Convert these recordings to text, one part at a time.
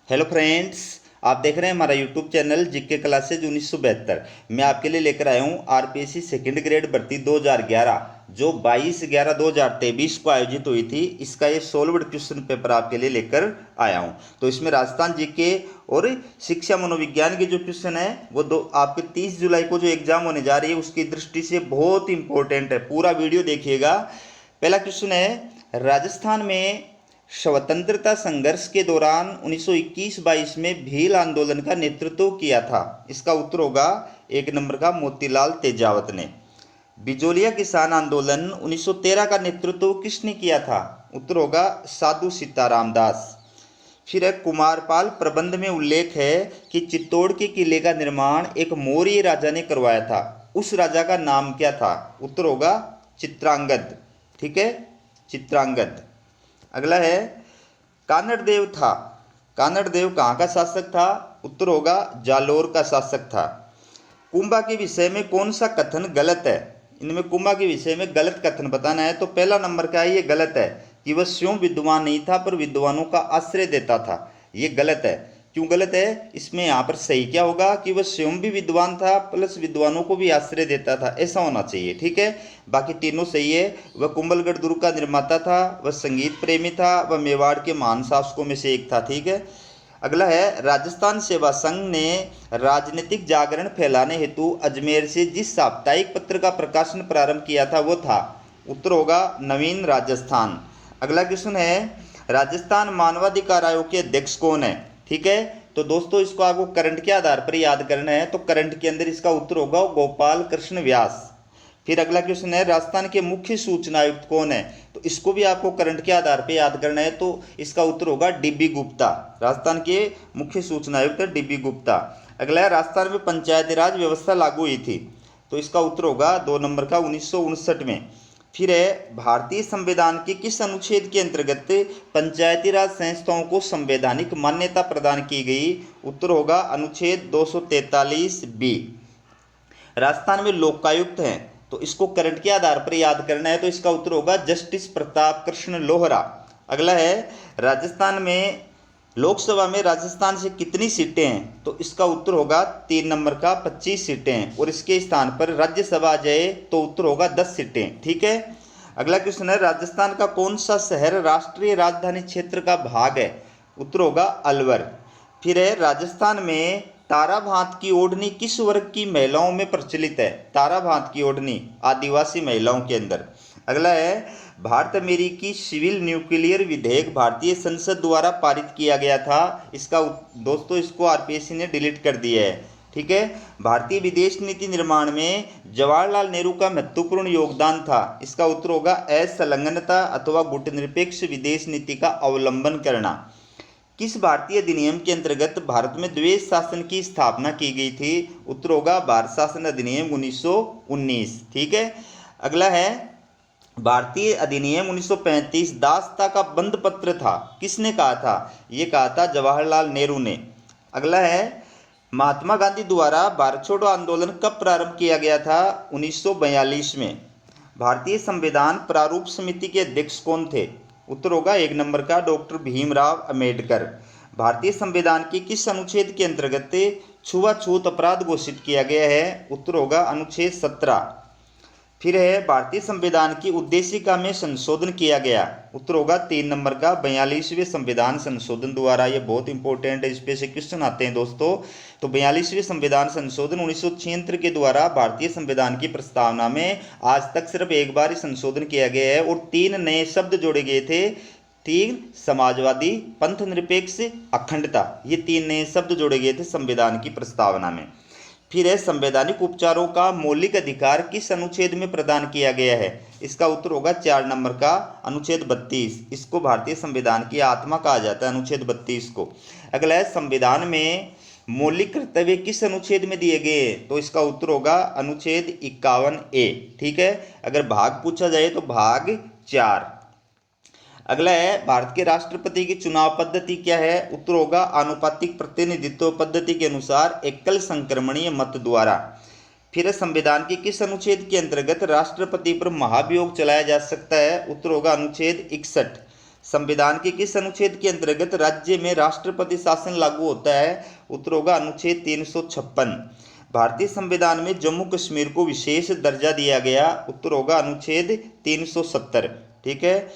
Hello friends. आप देख रहे हैं हमारा यूट्यूब चैनल जीके क्लासेज 1972। मैं आपके लिए लेकर आया हूं आरपीएससी सेकंड ग्रेड भर्ती 2011 जो 22/11/2023 को आयोजित हुई थी। इसका ये सोल्व्ड क्वेश्चन पेपर आपके लिए लेकर आया हूं। तो इसमें राजस्थान जीके और शिक्षा मनोविज्ञान के जो क्वेश्चन है वो दो आपके 30 जुलाई को जो एग्जाम होने जा रही है उसकी दृष्टि से बहुत इंपॉर्टेंट है। पूरा वीडियो देखिएगा। पहला क्वेश्चन है, राजस्थान में स्वतंत्रता संघर्ष के दौरान 1921-22 में भील आंदोलन का नेतृत्व किया था। इसका उत्तर होगा एक नंबर का मोतीलाल तेजावत ने। बिजोलिया किसान आंदोलन 1913 का नेतृत्व किसने किया था? उत्तर होगा साधु सीताराम दास। फिर है, कुमारपाल प्रबंध में उल्लेख है कि चित्तौड़ के किले का निर्माण एक मौर्य राजा ने करवाया था। उस राजा का नाम क्या था? उत्तर होगा चित्रांगद। ठीक है, चित्रांगद। अगला है, कानड़ देव था। कानड़ देव कहाँ का शासक था? उत्तर होगा जालोर का शासक था। कुंभा के विषय में कौन सा कथन गलत है? इनमें कुंभा के विषय में गलत कथन बताना है। तो पहला नंबर का है, ये गलत है कि वह स्वयं विद्वान नहीं था पर विद्वानों का आश्रय देता था। ये गलत है। क्यों गलत है? इसमें यहाँ पर सही क्या होगा कि वह स्वयं भी विद्वान था प्लस विद्वानों को भी आश्रय देता था, ऐसा होना चाहिए। ठीक है, बाकी तीनों सही है। वह कुंभलगढ़ दुर्ग का निर्माता था, वह संगीत प्रेमी था, वह मेवाड़ के महान शासकों में से एक था। ठीक है। अगला है, राजस्थान सेवा संघ ने राजनीतिक जागरण फैलाने हेतु अजमेर से जिस साप्ताहिक पत्र का प्रकाशन प्रारंभ किया था वो था? उत्तर होगा नवीन राजस्थान। अगला क्वेश्चन है, राजस्थान मानवाधिकार आयोग के अध्यक्ष कौन है? ठीक है, तो दोस्तों इसको आपको करंट के आधार पर याद करना है। तो करंट के अंदर इसका उत्तर होगा गोपाल कृष्ण व्यास। फिर अगला क्वेश्चन है, राजस्थान के मुख्य सूचना आयुक्त कौन है? तो इसको भी आपको करंट के आधार पे याद करना है। तो इसका उत्तर होगा डीबी गुप्ता। राजस्थान के मुख्य सूचना आयुक्त डीबी गुप्ता। अगला है, राजस्थान में पंचायती राज व्यवस्था लागू हुई थी। तो इसका उत्तर होगा 2 नंबर का 1959 में। फिर है, भारतीय संविधान के किस अनुच्छेद के अंतर्गत पंचायती राज संस्थाओं को संवैधानिक मान्यता प्रदान की गई? उत्तर होगा अनुच्छेद 243 बी। राजस्थान में लोकायुक्त हैं, तो इसको करंट के आधार पर याद करना है। तो इसका उत्तर होगा जस्टिस प्रताप कृष्ण लोहरा। अगला है, राजस्थान में लोकसभा में राजस्थान से कितनी सीटें हैं? तो इसका उत्तर होगा 3 नंबर का 25 सीटें हैं। और इसके स्थान पर राज्यसभा आ जाए तो उत्तर होगा 10 सीटें। ठीक है। अगला क्वेश्चन है, राजस्थान का कौन सा शहर राष्ट्रीय राजधानी क्षेत्र का भाग है? उत्तर होगा अलवर। फिर है, राजस्थान में ताराभात की ओढ़नी किस वर्ग की महिलाओं में प्रचलित है? ताराभात की ओढ़नी आदिवासी महिलाओं के अंदर। अगला है, भारत अमेरिकी सिविल न्यूक्लियर विधेयक भारतीय संसद द्वारा पारित किया गया था। इसका दोस्तों इसको आरपीएससी ने डिलीट कर दिया है। ठीक है। भारतीय विदेश नीति निर्माण में जवाहरलाल नेहरू का महत्वपूर्ण योगदान था। इसका उत्तर होगा असंलग्नता अथवा गुटनिरपेक्ष विदेश नीति का अवलंबन करना। किस भारतीय अधिनियम के अंतर्गत भारत में द्वैध शासन की स्थापना की गई थी? उत्तर होगा भारत शासन अधिनियम 1919। ठीक है। अगला है, भारतीय अधिनियम 1935 दासता का बंद पत्र था, किसने कहा था? ये कहा था जवाहरलाल नेहरू ने। अगला है, महात्मा गांधी द्वारा भारत छोड़ो आंदोलन कब प्रारंभ किया गया था? 1942 में। भारतीय संविधान प्रारूप समिति के अध्यक्ष कौन थे? उत्तर होगा एक नंबर का डॉक्टर भीमराव अंबेडकर। भारतीय संविधान के किस अनुच्छेद के अंतर्गत छुआछूत अपराध घोषित किया गया है? उत्तर होगा अनुच्छेद 17। फिर है, भारतीय संविधान की उद्देशिका में संशोधन किया गया। उत्तर होगा 3 नंबर का 42वें संविधान संशोधन द्वारा। ये बहुत इंपॉर्टेंट है, इस पे से क्वेश्चन आते हैं दोस्तों। तो 42वें संविधान संशोधन 1976 के द्वारा भारतीय संविधान की प्रस्तावना में आज तक सिर्फ एक बार ही संशोधन किया गया है और 3 नए शब्द जोड़े गए थे। 3 समाजवादी, पंथ निरपेक्ष, अखंडता, ये 3 नए शब्द जोड़े गए थे संविधान की प्रस्तावना में। फिर है, संवैधानिक उपचारों का मौलिक अधिकार किस अनुच्छेद में प्रदान किया गया है? इसका उत्तर होगा 4 नंबर का अनुच्छेद 32। इसको भारतीय संविधान की आत्मा कहा जाता है, अनुच्छेद 32 को। अगला है, संविधान में मौलिक कर्तव्य किस अनुच्छेद में दिए गए? तो इसका उत्तर होगा अनुच्छेद 51A। ठीक है। अगर भाग पूछा जाए तो भाग 4। अगला है, भारत के राष्ट्रपति की चुनाव पद्धति क्या है? उत्तर होगा आनुपातिक प्रतिनिधित्व पद्धति के अनुसार एकल संक्रमणीय मत द्वारा। फिर संविधान के किस अनुच्छेद के अंतर्गत राष्ट्रपति पर महाभियोग चलाया जा सकता है? उत्तर होगा अनुच्छेद 61। संविधान के किस अनुच्छेद के अंतर्गत राज्य में राष्ट्रपति शासन लागू होता है? उत्तर होगा अनुच्छेद 356। भारतीय संविधान में जम्मू कश्मीर को विशेष दर्जा दिया गया? उत्तर होगा अनुच्छेद 370। ठीक है,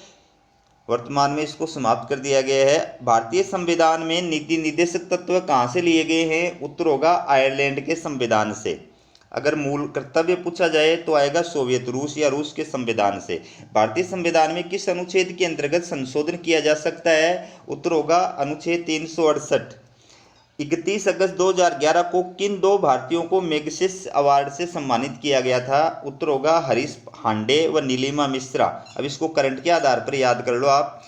वर्तमान में इसको समाप्त कर दिया गया है। भारतीय संविधान में नीति निर्देशक तत्व कहाँ से लिए गए हैं? उत्तर होगा आयरलैंड के संविधान से। अगर मूल कर्तव्य पूछा जाए तो आएगा सोवियत रूस या रूस के संविधान से। भारतीय संविधान में किस अनुच्छेद के अंतर्गत संशोधन किया जा सकता है? उत्तर होगा अनुच्छेद 368। 31 अगस्त 2011 को किन दो भारतीयों को मैग्सेसे अवार्ड से सम्मानित किया गया था? उत्तर होगा हरीश हांडे व नीलिमा मिश्रा। अब इसको करंट के आधार पर याद कर लो आप।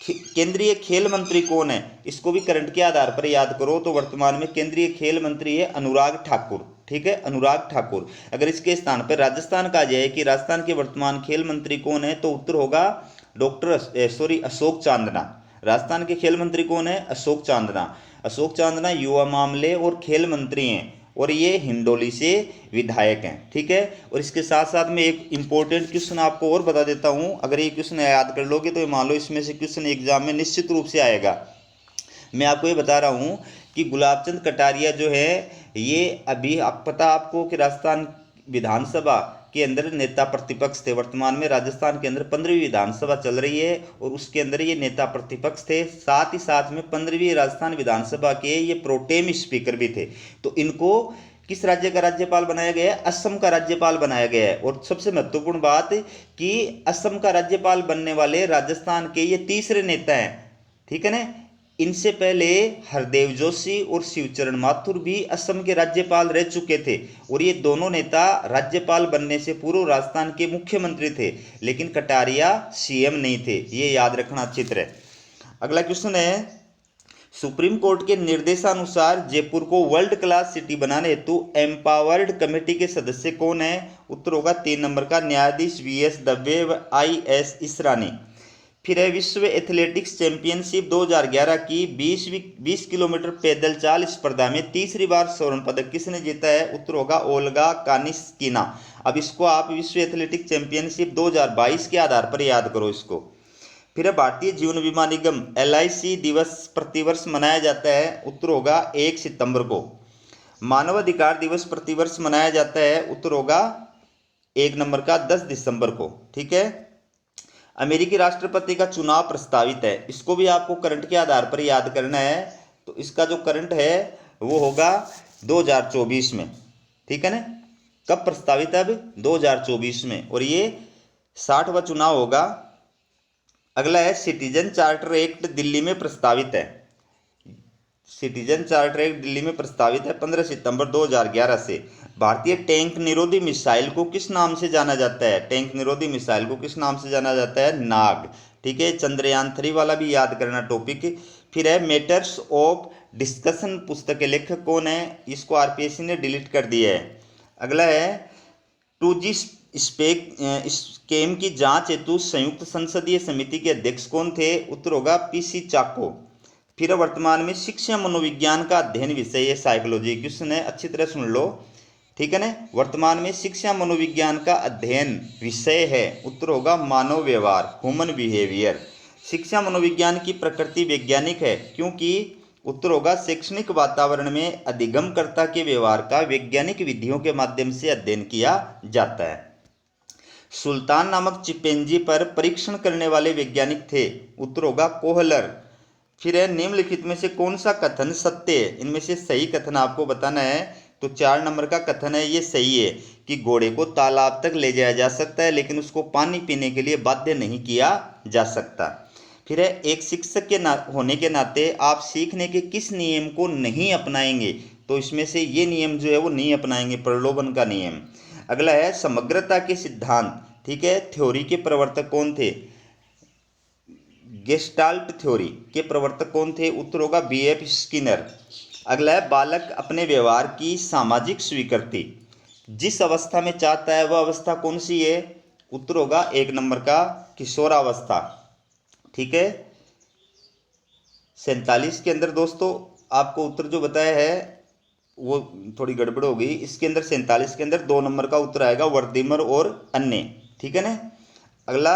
केंद्रीय खेल मंत्री कौन है? इसको भी करंट के आधार पर याद करो तो वर्तमान में केंद्रीय खेल मंत्री है अनुराग ठाकुर। ठीक है, अनुराग ठाकुर। अगर इसके स्थान पर राजस्थान का जाए कि राजस्थान के वर्तमान खेल मंत्री कौन है, तो उत्तर होगा अशोक चांदना। राजस्थान के खेल मंत्री कौन है? अशोक चांदना। अशोक चांदना युवा मामले और खेल मंत्री हैं और ये हिंडोली से विधायक हैं। ठीक है, और इसके साथ साथ में एक इंपॉर्टेंट क्वेश्चन आपको और बता देता हूँ। अगर ये क्वेश्चन याद कर लोगे तो मान लो इसमें से क्वेश्चन एग्जाम में निश्चित रूप से आएगा। मैं आपको ये बता रहा हूँ कि गुलाब चंद कटारिया जो है ये अभी पता आपको कि राजस्थान विधानसभा के अंदर नेता प्रतिपक्ष थे। वर्तमान में राजस्थान के अंदर 15वीं विधानसभा चल रही है और उसके अंदर ये नेता प्रतिपक्ष थे। साथ ही साथ में 15वीं राजस्थान विधानसभा के ये प्रोटेम स्पीकर भी थे। तो इनको किस राज्य का राज्यपाल बनाया गया है? असम का राज्यपाल बनाया गया है। और सबसे महत्वपूर्ण बात कि असम का राज्यपाल बनने वाले राजस्थान के ये तीसरे नेता हैं। ठीक है ना, इनसे पहले हरदेव जोशी और शिवचरण माथुर भी असम के राज्यपाल रह चुके थे और ये दोनों नेता राज्यपाल बनने से पूर्व राजस्थान के मुख्यमंत्री थे, लेकिन कटारिया सीएम नहीं थे। ये याद रखना अच्छी तरह। अगला क्वेश्चन है, सुप्रीम कोर्ट के निर्देशानुसार जयपुर को वर्ल्ड क्लास सिटी बनाने हेतु एम्पावर्ड कमेटी के सदस्य कौन है? उत्तर होगा 3 नंबर का न्यायाधीश वीएस दवे व आईएस इसरानी। फिर है विश्व एथलेटिक्स चैंपियनशिप 2011 की 20 किलोमीटर पैदल चाल स्पर्धा में तीसरी बार स्वर्ण पदक किसने जीता है? उत्तर होगा ओल्गा कानिस्किना। अब इसको आप विश्व एथलेटिक्स चैंपियनशिप 2022 के आधार पर याद करो इसको। फिर है भारतीय जीवन बीमा निगम LIC दिवस प्रतिवर्ष मनाया जाता है? उत्तर होगा 1 सितंबर को। मानव अधिकार दिवस प्रतिवर्ष मनाया जाता है? उत्तर होगा 1 नंबर का 10 दिसंबर को। ठीक है, अमेरिकी राष्ट्रपति का चुनाव प्रस्तावित है, इसको भी आपको करंट के आधार पर याद करना है। तो इसका जो करंट है वो होगा 2024 में। ठीक है ना, कब प्रस्तावित है? अब 2024 में, और ये 60वां चुनाव होगा। अगला है सिटीजन चार्टर एक्ट दिल्ली में प्रस्तावित है। सिटीजन चार्टर एक्ट दिल्ली में प्रस्तावित है 15 सितंबर 2011 से। भारतीय टैंक निरोधी मिसाइल को किस नाम से जाना जाता है? टैंक निरोधी मिसाइल को किस नाम से जाना जाता है? नाग। ठीक है, चंद्रयान 3 वाला भी याद करना टॉपिक। फिर है मैटर्स ऑफ डिस्कशन पुस्तक के लेखक कौन है? इसको RPSC ने डिलीट कर दिया है। अगला है 2G स्कैम की जांच हेतु संयुक्त संसदीय समिति के अध्यक्ष कौन थे? उत्तर होगा PC चाको। फिर वर्तमान में शिक्षा मनोविज्ञान का अध्ययन विषय है साइकोलॉजी। क्वेश्चन है, अच्छी तरह सुन लो। ठीक है ना, वर्तमान में शिक्षा मनोविज्ञान का अध्ययन विषय है? उत्तर होगा मानव व्यवहार, ह्यूमन बिहेवियर। शिक्षा मनोविज्ञान की प्रकृति वैज्ञानिक है क्योंकि उत्तर होगा शैक्षणिक वातावरण में अधिगमकर्ता के व्यवहार का वैज्ञानिक विधियों के माध्यम से अध्ययन किया जाता है। सुल्तान नामक चिंपैंजी पर परीक्षण करने वाले वैज्ञानिक थे? उत्तर होगा कोहलर। फिर है निम्नलिखित में से कौन सा कथन सत्य है? इनमें से सही कथन आपको बताना है। तो 4 नंबर का कथन है, ये सही है कि घोड़े को तालाब तक ले जाया जा सकता है लेकिन उसको पानी पीने के लिए बाध्य नहीं किया जा सकता। फिर है एक शिक्षक के होने के नाते आप सीखने के किस नियम को नहीं अपनाएंगे? तो इसमें से ये नियम जो है वो नहीं अपनाएंगे, प्रलोभन का नियम। अगला है समग्रता के सिद्धांत, ठीक है, थ्योरी के प्रवर्तक कौन थे? गेस्टाल्ट थ्योरी के प्रवर्तक कौन थे? उत्तर होगा BF स्किनर। अगला है बालक अपने व्यवहार की सामाजिक स्वीकृति जिस अवस्था में चाहता है वह अवस्था कौन सी है? उत्तर होगा 1 नंबर का किशोरावस्था। ठीक है, 47 के अंदर दोस्तों आपको उत्तर जो बताया है वो थोड़ी गड़बड़ हो गई। इसके अंदर 47 के अंदर 2 नंबर का उत्तर आएगा वर्दिमर और अन्य। ठीक है ना। अगला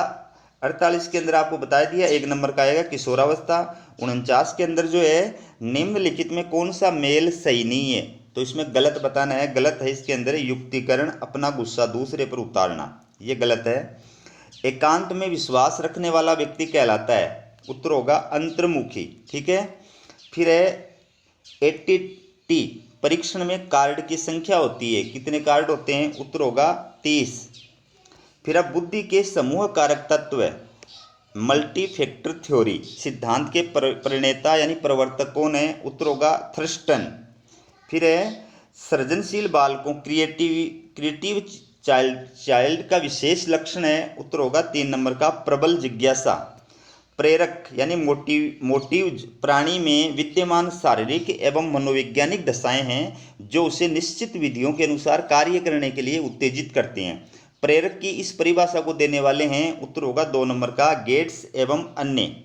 48 के अंदर आपको बता दिया, 1 नंबर का आएगा किशोरावस्था। 49 के अंदर जो है निम्नलिखित में कौन सा मेल सही नहीं है, तो इसमें गलत बताना है। गलत है इसके अंदर युक्तिकरण, अपना गुस्सा दूसरे पर उतारना, ये गलत है। एकांत में विश्वास रखने वाला व्यक्ति कहलाता है, उत्तर होगा अंतर्मुखी। ठीक है। फिर है एटीटी परीक्षण में कार्ड की संख्या होती है, कितने कार्ड होते हैं, उत्तर होगा 30। फिर अब बुद्धि के समूह कारक तत्व, मल्टी फैक्टर थ्योरी सिद्धांत के प्रणेता यानी प्रवर्तक कौन है, उत्तर होगा थर्स्टन। फिर है सृजनशील बालकों क्रिएटिव चाइल्ड का विशेष लक्षण है, उत्तर होगा 3 नंबर का प्रबल जिज्ञासा। प्रेरक यानी मोटिव्स प्राणी में विद्यमान शारीरिक एवं मनोवैज्ञानिक दशाएं हैं जो उसे निश्चित विधियों के अनुसार कार्य करने के लिए उत्तेजित करते हैं। प्रेरक की इस परिभाषा को देने वाले हैं, उत्तर होगा 2 नंबर का गेट्स एवं अन्य।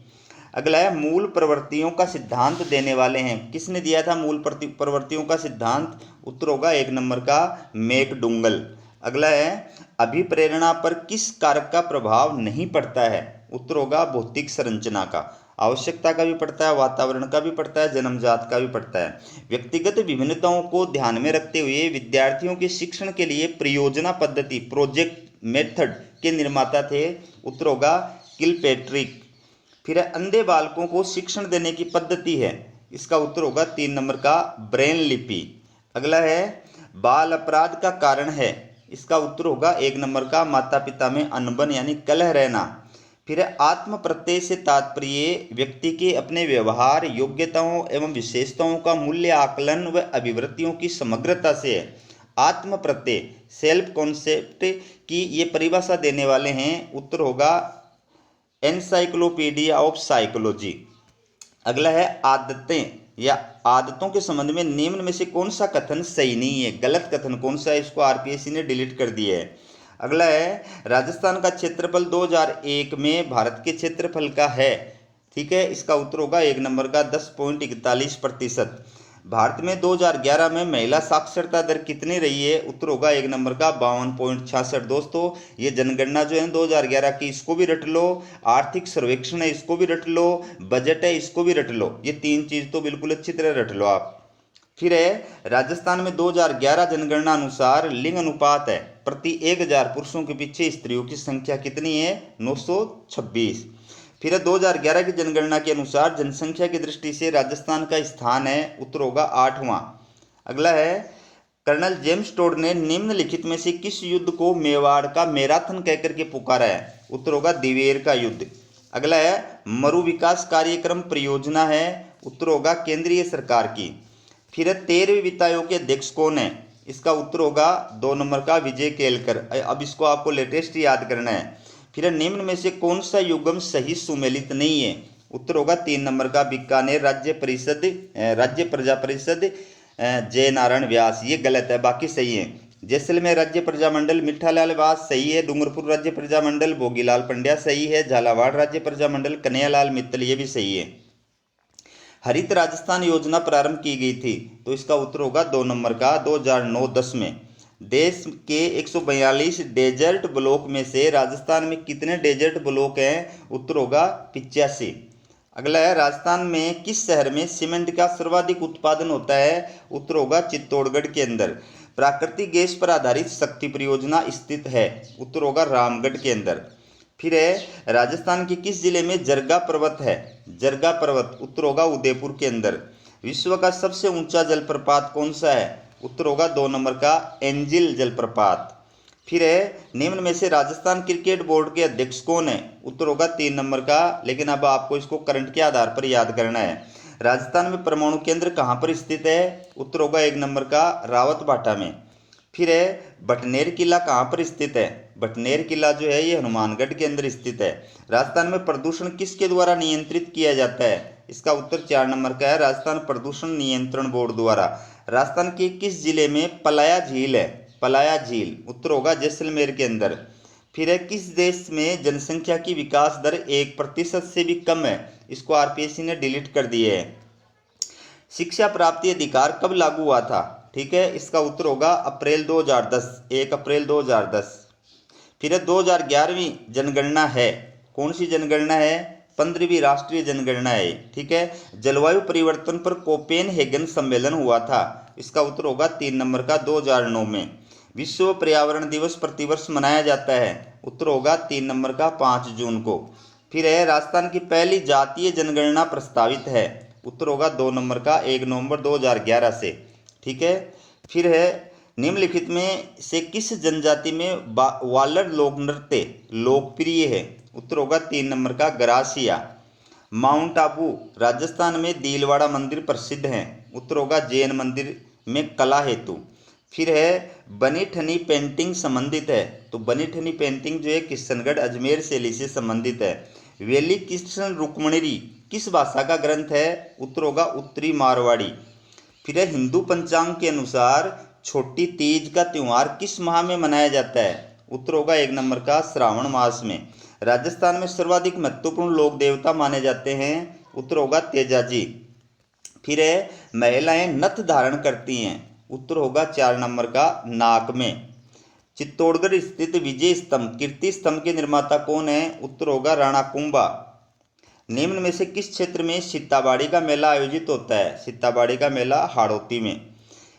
अगला है मूल प्रवृत्तियों का सिद्धांत देने वाले हैं, किसने दिया था मूल प्रवृत्तियों का सिद्धांत, उत्तर होगा 1 नंबर का मैकडूगल। अगला है अभिप्रेरणा पर किस कारक का प्रभाव नहीं पड़ता है, उत्तर होगा भौतिक संरचना का। आवश्यकता का भी पड़ता है, वातावरण का भी पड़ता है, जन्मजात का भी पड़ता है। व्यक्तिगत विभिन्नताओं को ध्यान में रखते हुए विद्यार्थियों के शिक्षण के लिए परियोजना पद्धति प्रोजेक्ट मेथड के निर्माता थे, उत्तर होगा किलपेट्रिक। फिर अंधे बालकों को शिक्षण देने की पद्धति है, इसका उत्तर होगा 3 नंबर का ब्रेन लिपि। अगला है बाल अपराध का कारण है, इसका उत्तर होगा 1 नंबर का माता पिता में अनबन यानी कलह रहना। फिर आत्म प्रत्यय से तात्पर्य व्यक्ति के अपने व्यवहार योग्यताओं एवं विशेषताओं का मूल्य आकलन व अभिवृत्तियों की समग्रता से है। आत्म प्रत्यय सेल्फ कॉन्सेप्ट की ये परिभाषा देने वाले हैं, उत्तर होगा एनसाइक्लोपीडिया ऑफ साइकोलॉजी। अगला है आदतें या आदतों के संबंध में निम्न में से कौन सा कथन सही नहीं है, गलत कथन कौन सा है, इसको आरपीएससी ने डिलीट कर दिया है। अगला है राजस्थान का क्षेत्रफल 2001 में भारत के क्षेत्रफल का है, ठीक है, इसका उत्तर होगा 1 नंबर का 10.41%। भारत में 2011 में महिला साक्षरता दर कितनी रही है, उत्तर होगा 1 नंबर का 52.66। दोस्तों ये जनगणना जो है 2011 की, इसको भी रट लो, आर्थिक सर्वेक्षण है इसको भी रट लो, बजट है इसको भी रट लो, ये 3 चीज तो बिल्कुल अच्छी तरह रट लो आप। फिर है राजस्थान में 2011 जनगणना अनुसार लिंग अनुपात है प्रति 1000 पुरुषों के पीछे स्त्रियों की संख्या कितनी है, 926। फिर 2011 की जनगणना के अनुसार जनसंख्या की दृष्टि से राजस्थान का स्थान है, उत्तर होगा 8वां। अगला है कर्नल जेम्स टोड ने निम्नलिखित में से किस युद्ध को मेवाड़ का मैराथन कहकर के पुकारा है, उत्तर होगा दिवेर का युद्ध। अगला है मरु विकास कार्यक्रम परियोजना है, उत्तर होगा केंद्रीय सरकार की। फिर 13वें वित्त आयोग के अध्यक्ष कौन है, इसका उत्तर होगा 2 नंबर का विजय केलकर। अब इसको आपको लेटेस्ट याद करना है। फिर निम्न में से कौन सा युग्म सही सुमेलित नहीं है, उत्तर होगा 3 नंबर का बीकानेर राज्य प्रजा परिषद जय नारायण व्यास, ये गलत है, बाकी सही है। जैसलमेर राज्य प्रजामंडल मिठालाल व्यास सही है, डूंगरपुर राज्य प्रजामंडल भोगीलाल पंड्या सही है, झालावाड़ राज्य प्रजामंडल कन्हैयालाल मित्तल ये भी सही है। हरित राजस्थान योजना प्रारंभ की गई थी, तो इसका उत्तर होगा 2 नंबर का 2009-10 में। देश के 142 डेजर्ट ब्लॉक में से राजस्थान में कितने डेजर्ट ब्लॉक हैं, उत्तर होगा 85। अगला है राजस्थान में किस शहर में सीमेंट का सर्वाधिक उत्पादन होता है, उत्तर होगा चित्तौड़गढ़ के अंदर। प्राकृतिक गैस पर आधारित शक्ति परियोजना स्थित है, उत्तर होगा रामगढ़ के अंदर। फिर है राजस्थान के किस जिले में जरगा पर्वत है, जरगा पर्वत, उत्तर होगा उदयपुर के अंदर। विश्व का सबसे ऊंचा जलप्रपात कौन सा है, उत्तर होगा 2 नंबर का एंजिल जलप्रपात। फिर है निम्न में से राजस्थान क्रिकेट बोर्ड के अध्यक्ष कौन है, उत्तर होगा 3 नंबर का, लेकिन अब आपको इसको करंट के आधार पर याद करना है। राजस्थान में परमाणु केंद्र कहाँ पर स्थित है, उत्तर होगा 1 नंबर का रावत भाटा में। फिर है बटनेर किला कहाँ पर स्थित है, बटनेर किला जो है ये हनुमानगढ़ के अंदर स्थित है। राजस्थान में प्रदूषण किसके द्वारा नियंत्रित किया जाता है, इसका उत्तर 4 नंबर का है राजस्थान प्रदूषण नियंत्रण बोर्ड द्वारा। राजस्थान के किस जिले में पलाया झील है, पलाया झील, उत्तर होगा जैसलमेर के अंदर। फिर है किस देश में जनसंख्या की विकास दर 1% से भी कम है, इसको आरपीएससी ने डिलीट कर दिए है। शिक्षा प्राप्ति अधिकार कब लागू हुआ था, ठीक है, इसका उत्तर होगा अप्रैल 2010, 1 अप्रैल 2010। फिर 2011वीं जनगणना है, कौन सी जनगणना है? 15वीं राष्ट्रीय जनगणना है। ठीक है। जलवायु परिवर्तन पर कोपेनहेगन सम्मेलन हुआ था, इसका उत्तर होगा 3 नंबर का 2009 में। विश्व पर्यावरण दिवस प्रतिवर्ष मनाया जाता है, उत्तर होगा 3 नंबर का 5 जून को। फिर है राजस्थान की पहली जातीय जनगणना प्रस्तावित है, उत्तर होगा 2 नंबर का 1 नवंबर 2011 से। ठीक है। फिर है निम्नलिखित में से किस जनजाति में वालर लोक नृत्य लोकप्रिय है? उत्तर होगा 3 नंबर का गरासिया। माउंट आबू राजस्थान में दीलवाड़ा मंदिर प्रसिद्ध हैं, उत्तर होगा जैन मंदिर में कला हेतु। फिर है बनी ठनी पेंटिंग संबंधित है, तो बनी ठनी पेंटिंग जो है किशनगढ़ अजमेर शैली से संबंधित है। वेली कृष्ण रुक्मणी किस भाषा का ग्रंथ है? उत्तर होगा उत्तरी मारवाड़ी। फिर है हिंदू पंचांग के अनुसार छोटी तीज का त्योहार किस माह में मनाया जाता है? उत्तर होगा 1 नंबर का श्रावण मास में। राजस्थान में सर्वाधिक महत्वपूर्ण लोक देवता माने जाते हैं, उत्तर होगा तेजाजी। फिर है महिलाएं नथ धारण करती हैं, उत्तर होगा 4 नंबर का नाक में। चित्तौड़गढ़ स्थित विजय स्तंभ कीर्ति स्तंभ के निर्माता कौन है? उत्तर होगा राणा कुंभा। निम्न में से किस क्षेत्र में सीताबाड़ी का मेला आयोजित होता है? सीताबाड़ी का मेला हाड़ौती में।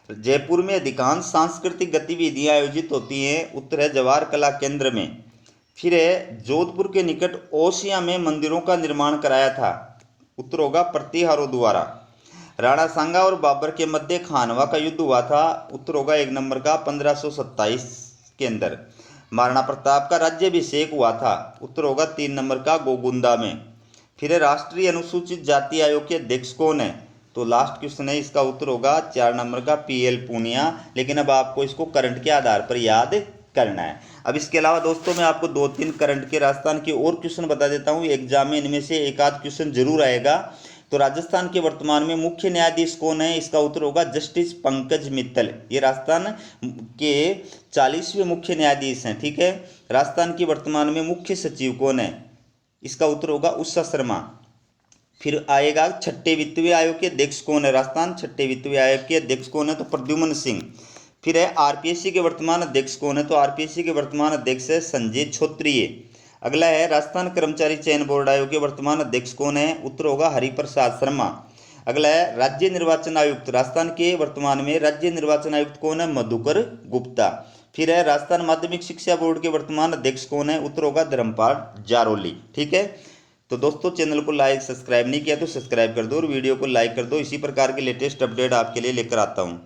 जयपुर में अधिकांश सांस्कृतिक गतिविधियां आयोजित होती हैं, उत्तर है जवाहर कला केंद्र में। फिर है जोधपुर के निकट ओसिया में मंदिरों का निर्माण कराया था, उत्तर होगा प्रतिहारों द्वारा। राणा सांगा और बाबर के मध्य खानवा का युद्ध हुआ था, उत्तर होगा 1 नंबर का 1527 के अंदर। महाराणा प्रताप का राज्याभिषेक हुआ था, उत्तर होगा 3 नंबर का गोगुंदा में। फिर है राष्ट्रीय अनुसूचित जाति आयोग के अध्यक्ष कौन है? तो लास्ट क्वेश्चन है, इसका उत्तर होगा 4 नंबर का PL पूनिया। लेकिन अब आपको इसको करंट के आधार पर याद करना है। अब इसके अलावा दोस्तों मैं आपको 2-3 करंट के राजस्थान के और क्वेश्चन बता देता हूँ, एग्जाम में इनमें से एक आध क्वेश्चन जरूर आएगा। तो राजस्थान के वर्तमान में मुख्य न्यायाधीश कौन है? इसका उत्तर होगा जस्टिस पंकज मित्तल। ये राजस्थान के 40वें मुख्य न्यायाधीश हैं। ठीक है। राजस्थान की वर्तमान में मुख्य सचिव कौन है? इसका उत्तर होगा उषा शर्मा। फिर आएगा छठे वित्तीय आयोग के अध्यक्ष कौन है? राजस्थान छठे वित्तीय आयोग के अध्यक्ष कौन है? तो प्रद्युम्न सिंह। फिर है RPSC के वर्तमान अध्यक्ष कौन है? तो RPSC के वर्तमान अध्यक्ष है संजय छोत्रिय। अगला है राजस्थान कर्मचारी चयन बोर्ड आयोग के वर्तमान अध्यक्ष कौन है? उत्तर होगा हरिप्रसाद शर्मा। अगला है राज्य निर्वाचन आयुक्त, राजस्थान के वर्तमान में राज्य निर्वाचन आयुक्त कौन है? मधुकर गुप्ता। फिर है राजस्थान माध्यमिक शिक्षा बोर्ड के वर्तमान अध्यक्ष कौन है? उत्तर होगा धर्मपाल जारोली। ठीक है। तो दोस्तों चैनल को लाइक सब्सक्राइब नहीं किया तो सब्सक्राइब कर दो और वीडियो को लाइक कर दो। इसी प्रकार के लेटेस्ट अपडेट आपके लिए लेकर आता हूँ।